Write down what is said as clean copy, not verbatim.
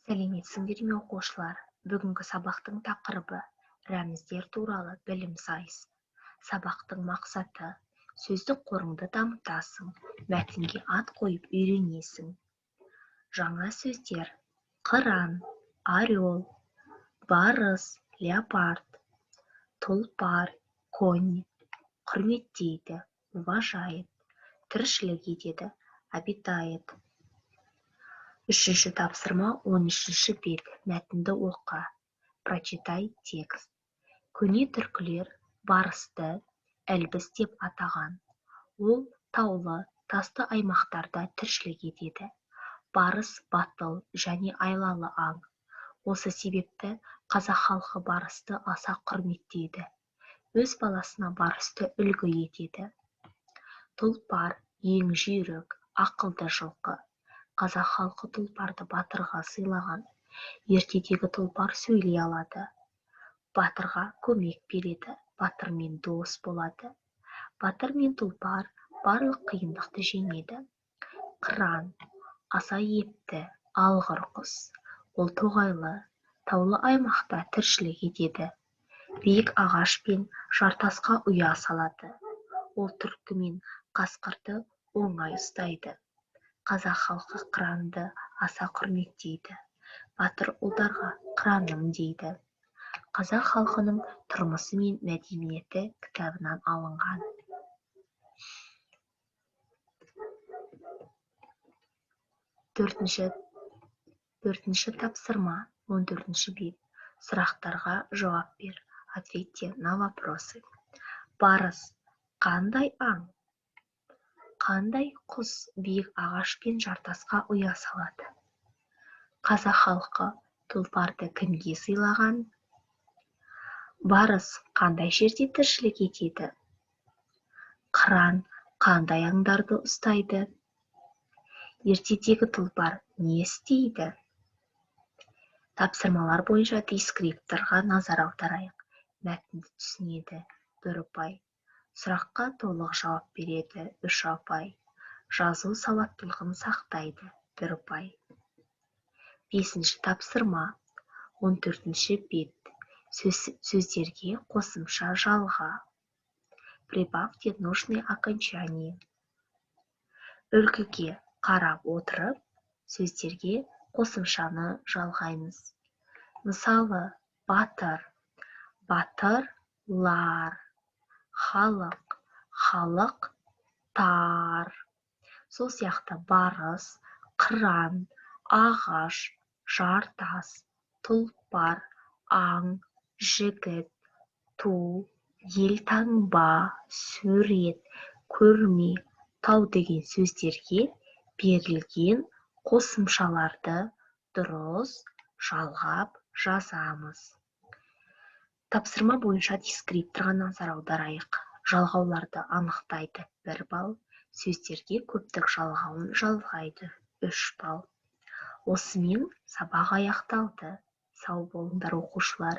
Сәлеметсіңдер ме оқушылар? Бүгінгі сабақтың тақырыбы рәміздер туралы білім сайысы. Сабақтың мақсаты сөздік қорыңды дамытасың, мәтінге ат қойып үйренесің. Жаңа сөздер: қыран, орел, барыс, леопард, тұлпар, конь, құрметтейді, уважает, тіршілік етеді, обитает. Үшінші тапсырма 13-ші бет. Мәтінді оқы. Прочитай текст. Көне түркілер барысты ілбіс деп атаған. Ол таулы, тасты аймақтарда тіршілік етеді. Барыс батыл және айлалы аң. Осы себепті қазақ халқы барысты аса құрметтейді. Өз баласына барысты үлгі етеді. Тұлпар ең жүйрік, ақылды жылқы. Қазақ халқы тұлпарды батырға сыйлаған. Ертедегі тұлпар сөйлей алады. Батырға көмек береді, батырмен дос болады. Батыр мен тұлпар барлық қиындықты жеңеді. Қыран аса епті, алғыр құс. Ол тоғайлы, таулы аймақта тіршілік етеді. Биік ағаш пен жартасқа ұя салады. Ол түлкі мен қасқырды оңай ұстайды. Қазақ халқы қыранды аса құрметтейді. Батыр ұлдарға қыраным дейді. Қазақ халқының тұрмысы мен мәдениеті кітабынан алынған. Төртінші тапсырма 14-ші бет. Сұрақтарға жауап бер. Ответьте на вопросы. Барыс қандай аң? Қандай құс биік ағаш пен жартасқа ұя салады? Қазақ халқы тұлпарды кімге сыйлаған? Барыс қандай жерде тіршілік етеді? Қыран қандай аңдарды ұстайды? Ертедегі тұлпар не істейді? Тапсырмалар бойынша дескрипторға назар аударайық. Мәтінді түсінеді 1 ұпай. Сұраққа толық жауап береді 3 ұпай. Жазу сауаттылығын сақтайды 1 ұпай. 5-ші тапсырма 14-ші бет. Сөздерге қосымша жалға. Прибавьте нужные окончания. Үлгіге қарап отырып, сөздерге қосымшаны жалғаймыз. Мысалы, батыр, батырлар. Халық, халықтар. Сол сияқты барыс, қыран, ағаш, жартас, тұлпар, аң, жігіт, ту, елтаңба, сурет, көрме, тау деген сөздерге берілген қосымшаларды дұрыс жалғап жазамыз. Тапсырма бойынша дескрипторға назар аударайық. Жалғауларды анықтайды 1 балл, сөздерге көптік жалғауын жалғайды 3 балл. Осымен сабақ аяқталды. Сау болыңдар оқушылар.